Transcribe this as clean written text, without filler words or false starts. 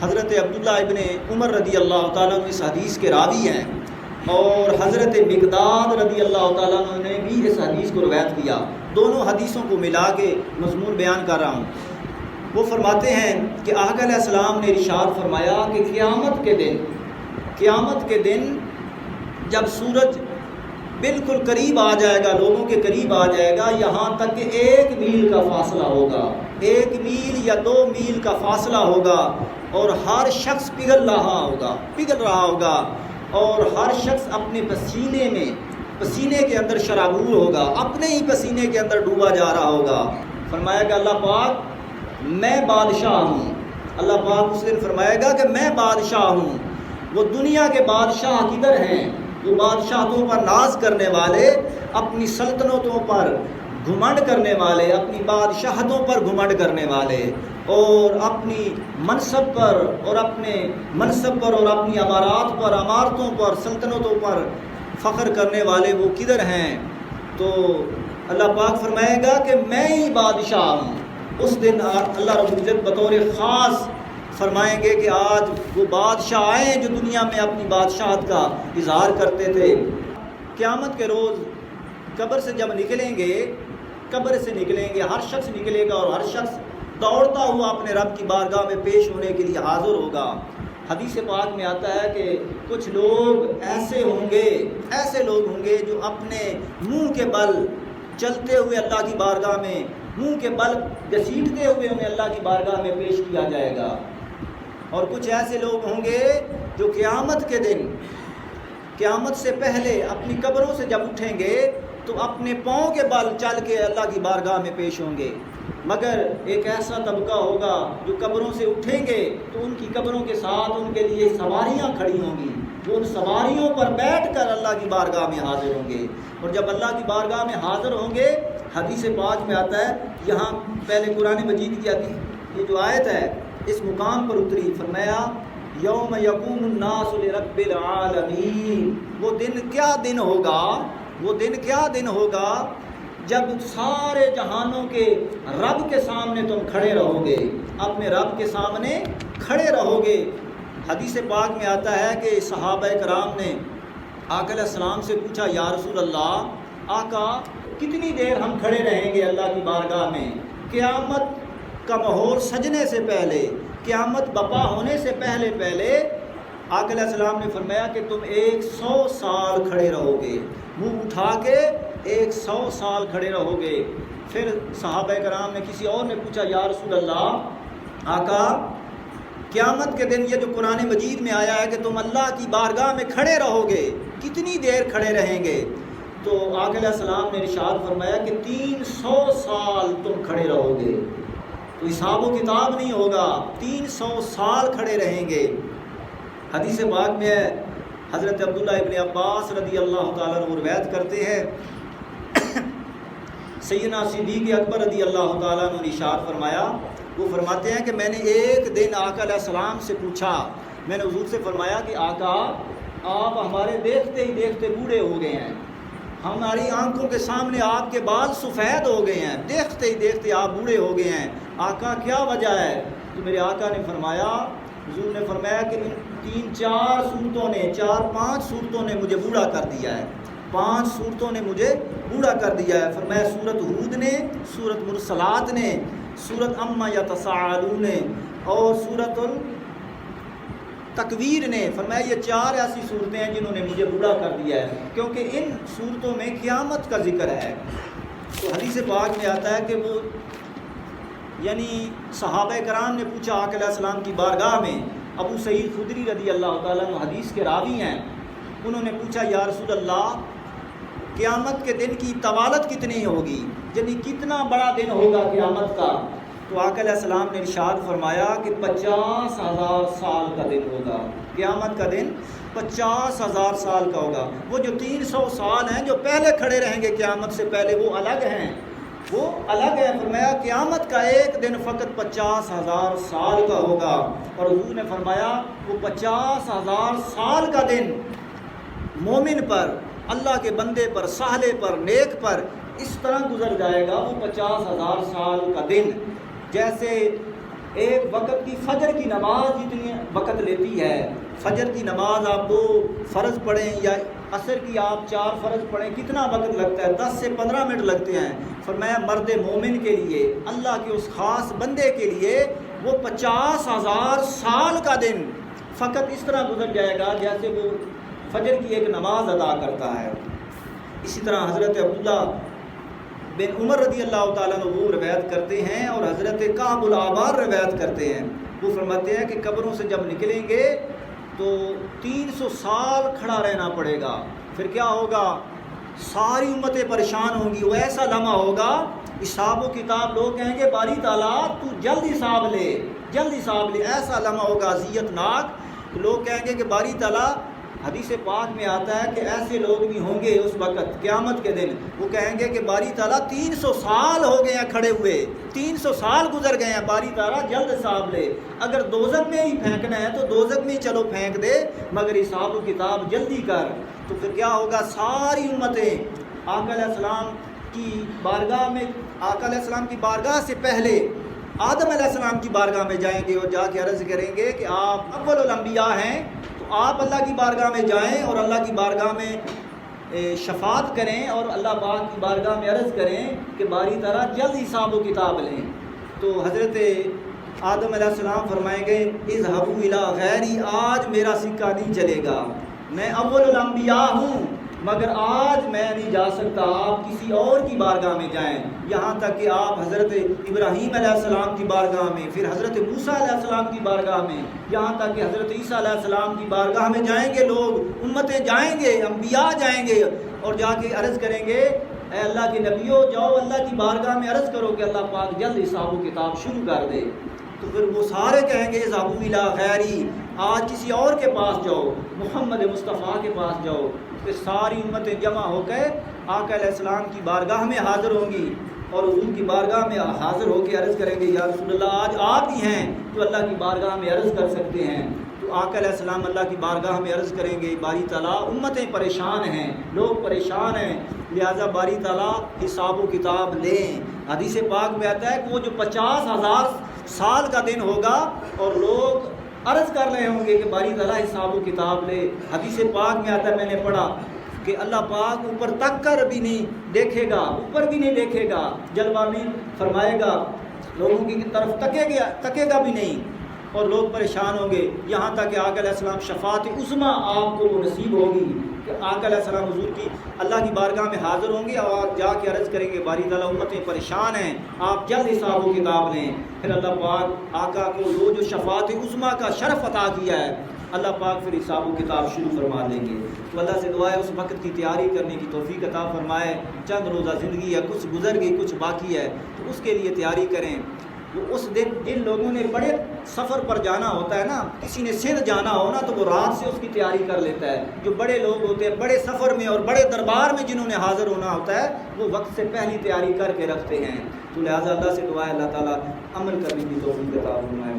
حضرت عبداللہ ابن عمر رضی اللہ تعالیٰ عنہ اس حدیث کے راوی ہیں، اور حضرت مقداد رضی اللہ تعالیٰ عنہ نے بھی اس حدیث کو روایت کیا۔ دونوں حدیثوں کو ملا کے مضمون بیان کر رہا ہوں۔ وہ فرماتے ہیں کہ آقا علیہ السلام نے ارشاد فرمایا کہ قیامت کے دن جب سورج بالکل قریب آ جائے گا، لوگوں کے قریب آ جائے گا، یہاں تک کہ 1 میل کا فاصلہ ہوگا، 1 میل یا 2 میل کا فاصلہ ہوگا، اور ہر شخص پگھل رہا ہوگا، اور ہر شخص اپنے پسینے کے اندر شرابور ہوگا، اپنے ہی پسینے کے اندر ڈوبا جا رہا ہوگا۔ فرمایا کہ اللہ پاک میں بادشاہ ہوں، اللہ پاک اس دن فرمائے گا کہ میں بادشاہ ہوں۔ وہ دنیا کے بادشاہ کدھر ہیں؟ جو بادشاہتوں پر ناز کرنے والے، اپنی سلطنتوں پر گھمنڈ کرنے والے، اپنی بادشاہتوں پر گھمنڈ کرنے والے، اور اپنی منصب پر اور اپنی عمارتوں پر سلطنتوں پر فخر کرنے والے وہ کدھر ہیں؟ تو اللہ پاک فرمائے گا کہ میں ہی بادشاہ ہوں۔ اس دن اللہ رب العزت بطور خاص فرمائیں گے کہ آج وہ بادشاہ آئے جو دنیا میں اپنی بادشاہت کا اظہار کرتے تھے۔ قیامت کے روز قبر سے جب نکلیں گے، ہر شخص نکلے گا، اور ہر شخص دوڑتا ہوا اپنے رب کی بارگاہ میں پیش ہونے کے لیے حاضر ہوگا۔ حدیث پاک میں آتا ہے کہ کچھ لوگ ایسے لوگ ہوں گے جو اپنے منہ کے بل چلتے ہوئے اللہ کی بارگاہ میں، منہ کے بل گھسیٹتے ہوئے انہیں اللہ کی بارگاہ میں پیش کیا جائے گا، اور کچھ ایسے لوگ ہوں گے جو قیامت کے دن، قیامت سے پہلے اپنی قبروں سے جب اٹھیں گے تو اپنے پاؤں کے بل چل کے اللہ کی بارگاہ میں پیش ہوں گے۔ مگر ایک ایسا طبقہ ہوگا جو قبروں سے اٹھیں گے تو ان کی قبروں کے ساتھ ان کے لیے سواریاں کھڑی ہوں گی، وہ ان سواریوں پر بیٹھ کر اللہ کی بارگاہ میں حاضر ہوں گے، اور جب اللہ کی بارگاہ میں حاضر ہوں گے، حدیث پاک میں آتا ہے، یہاں پہلے قرآن مجید کی یہ جو آیت ہے اس مقام پر اتری، فرمایا یوم یقوم الناس لرب العالمین۔ وہ دن کیا دن ہوگا جب سارے جہانوں کے رب کے سامنے تم کھڑے رہو گے، اپنے رب کے سامنے کھڑے رہو گے۔ حدیث پاک میں آتا ہے کہ صحابہ کرام نے آقا علیہ السلام سے پوچھا، یا رسول اللہ، آقا کتنی دیر ہم کھڑے رہیں گے اللہ کی بارگاہ میں؟ قیامت کا ماحول سجنے سے پہلے، قیامت بپا ہونے سے پہلے آقا علیہ السلام نے فرمایا کہ تم 100 سال کھڑے رہو گے، منہ اٹھا کے 100 سال کھڑے رہو گے۔ پھر صحابہ کرام نے کسی اور نے پوچھا، یا رسول اللہ، آقا قیامت کے دن یہ جو قرآن مجید میں آیا ہے کہ تم اللہ کی بارگاہ میں کھڑے رہو گے، کتنی دیر کھڑے رہیں گے؟ تو آقا علیہ السلام نے ارشاد فرمایا کہ 300 سال تم کھڑے رہو گے۔ تو حساب و کتاب نہیں ہوگا، 300 سال کھڑے رہیں گے۔ حدیث پاک میں ہے، حضرت عبداللہ ابن عباس رضی اللہ تعالیٰ عنہ روایت کرتے ہیں، سیدنا صدیق اکبر رضی اللہ تعالیٰ عنہ نے ارشاد فرمایا، وہ فرماتے ہیں کہ میں نے ایک دن آقا علیہ السلام سے پوچھا، میں نے حضور سے فرمایا کہ آقا آپ ہمارے دیکھتے ہی دیکھتے بوڑھے ہو گئے ہیں، ہماری آنکھوں کے سامنے آپ کے بال سفید ہو گئے ہیں، دیکھتے ہی دیکھتے آپ بوڑھے ہو گئے ہیں، آقا کیا وجہ ہے؟ تو میرے آقا نے فرمایا، حضور نے فرمایا کہ 4-5 صورتوں نے مجھے بوڑھا کر دیا ہے، 5 صورتوں نے مجھے بوڑھا کر دیا ہے۔ فرمایا سورۃ ہود نے، سورۃ مرسلات نے، سورۃ عما یتساءلون نے، اور سورۃ تکویر نے۔ فرمایا یہ 4 ایسی صورتیں ہیں جنہوں نے مجھے بوڑھا کر دیا ہے، کیونکہ ان صورتوں میں قیامت کا ذکر ہے۔ تو حدیث پاک میں آتا ہے کہ وہ یعنی صحابہ کرام نے پوچھا آقا علیہ السلام کی بارگاہ میں، ابو سعید خدری رضی اللہ تعالیٰ عنہ حدیث کے راوی ہیں، انہوں نے پوچھا، یا رسول اللہ، قیامت کے دن کی طوالت کتنی ہوگی، یعنی کتنا بڑا دن ہوگا قیامت کا؟ تو آقا علیہ السلام نے ارشاد فرمایا کہ 50,000 سال کا دن ہوگا، قیامت کا دن 50,000 سال کا ہوگا۔ وہ جو 300 سال ہیں جو پہلے کھڑے رہیں گے قیامت سے پہلے، وہ الگ ہیں، وہ الگ ہے۔ فرمایا قیامت کا ایک دن فقط 50,000 سال کا ہوگا، اور حضور نے فرمایا وہ 50,000 سال کا دن مومن پر، اللہ کے بندے پر، صالح پر، نیک پر اس طرح گزر جائے گا، وہ 50,000 سال کا دن جیسے ایک وقت کی فجر کی نماز جتنی وقت لیتی ہے، فجر کی نماز آپ 2 فرض پڑھیں یا عصر کی آپ 4 فرض پڑھیں، کتنا وقت لگتا ہے؟ 10 سے 15 منٹ لگتے ہیں۔ فرمایا مرد مومن کے لیے، اللہ کے اس خاص بندے کے لیے وہ 50,000 سال کا دن فقط اس طرح گزر جائے گا جیسے وہ فجر کی ایک نماز ادا کرتا ہے۔ اسی طرح حضرت عبداللہ بن عمر رضی اللہ تعالیٰ عنہ وہ روایت کرتے ہیں، اور حضرت کعب العبار روایت کرتے ہیں، وہ فرماتے ہیں کہ قبروں سے جب نکلیں گے تو 300 سال کھڑا رہنا پڑے گا، پھر کیا ہوگا؟ ساری امتیں پریشان ہوں گی، وہ ایسا لمحہ ہوگا حساب و کتاب، لوگ کہیں گے باری تعالیٰ تو جلد حساب لے، جلد حساب لے، ایسا لمحہ ہوگا اذیت ناک، لوگ کہیں گے کہ باری تعالیٰ، حدیث پاک میں آتا ہے کہ ایسے لوگ بھی ہوں گے اس وقت قیامت کے دن، وہ کہیں گے کہ باری تعالیٰ 300 سال ہو گئے ہیں کھڑے ہوئے، 300 سال گزر گئے ہیں، باری تعالیٰ جلد حساب لے، اگر دوزخ میں ہی پھینکنا ہے تو دوزخ میں ہی چلو پھینک دے، مگر حساب و کتاب جلدی کر۔ تو پھر کیا ہوگا؟ ساری امتیں آقا علیہ السلام کی بارگاہ میں، آقا علیہ السلام کی بارگاہ سے پہلے آدم علیہ السلام کی بارگاہ میں جائیں گے اور جا کے عرض کریں گے کہ آپ اول الانبیاء ہیں، تو آپ اللہ کی بارگاہ میں جائیں اور اللہ کی بارگاہ میں شفاعت کریں اور اللہ پاک کی بارگاہ میں عرض کریں کہ باری تعالیٰ جلد حساب و کتاب لیں۔ تو حضرت آدم علیہ السلام فرمائیں گے اذهبوا الی غیری، آج میرا سکہ نہیں چلے گا، میں اول الانبیاء ہوں، مگر آج میں نہیں جا سکتا، آپ کسی اور کی بارگاہ میں جائیں، یہاں تک کہ آپ حضرت ابراہیم علیہ السلام کی بارگاہ میں، پھر حضرت موسیٰ علیہ السلام کی بارگاہ میں، یہاں تک کہ حضرت عیسیٰ علیہ السلام کی بارگاہ میں جائیں گے لوگ، امتیں جائیں گے، انبیاء جائیں گے اور جا کے عرض کریں گے اے اللہ کے نبیوں، جاؤ اللہ کی بارگاہ میں عرض کرو کہ اللہ پاک جلد حساب و کتاب شروع کر دے۔ تو پھر وہ سارے کہیں گے اذهبوا الی غیری، آج کسی اور کے پاس جاؤ، محمد مصطفیٰ کے پاس جاؤ۔ پھر ساری امتیں جمع ہو کے آقا علیہ السلام کی بارگاہ میں حاضر ہوں گی اور حضور کی بارگاہ میں حاضر ہو کے عرض کریں گے یا رسول اللہ آج آپ ہی ہیں تو اللہ کی بارگاہ میں عرض کر سکتے ہیں۔ تو آقا علیہ السلام اللہ کی بارگاہ میں عرض کریں گے باری تعالیٰ امتیں پریشان ہیں، لوگ پریشان ہیں، لہٰذا باری تعالیٰ حساب و کتاب لیں۔ حدیث پاک میں آتا ہے کہ وہ جو 50,000 سال کا دن ہوگا اور لوگ عرض کر رہے ہوں گے کہ باری تعالیٰ حساب و کتاب لے۔ حدیث پاک میں آتا ہے، میں نے پڑھا کہ اللہ پاک اوپر تک کر بھی نہیں دیکھے گا، اوپر بھی نہیں دیکھے گا، جلوہ نہیں فرمائے گا، لوگوں کی طرف تکے گا بھی نہیں، اور لوگ پریشان ہوں گے، یہاں تک کہ آقا علیہ السلام شفاعت عظمیٰ آپ کو وہ نصیب ہوگی کہ آقا علیہ السلام حضور کی اللہ کی بارگاہ میں حاضر ہوں گے اور جا کے عرض کریں گے باری تعالیٰ امتیں پریشان ہیں، آپ جلد حساب و کتاب لیں۔ پھر اللہ پاک آقا کو وہ جو شفاعت عظمیٰ کا شرف عطا کیا ہے، اللہ پاک پھر حساب و کتاب شروع فرما دیں گے۔ تو اللہ سے دعا ہے اس وقت کی تیاری کرنے کی توفیق عطا فرمائے۔ چند روزہ زندگی ہے، کچھ گزر گئی، کچھ باقی ہے، تو اس کے لیے تیاری کریں۔ وہ اس دن جن لوگوں نے بڑے سفر پر جانا ہوتا ہے نا، کسی نے سندھ جانا ہو نا تو وہ رات سے اس کی تیاری کر لیتا ہے، جو بڑے لوگ ہوتے ہیں بڑے سفر میں اور بڑے دربار میں جنہوں نے حاضر ہونا ہوتا ہے وہ وقت سے پہلی تیاری کر کے رکھتے ہیں۔ تو لہٰذا اللہ سے دعا ہے اللہ تعالیٰ عمل کرنے کی توفیق عطا فرمائے۔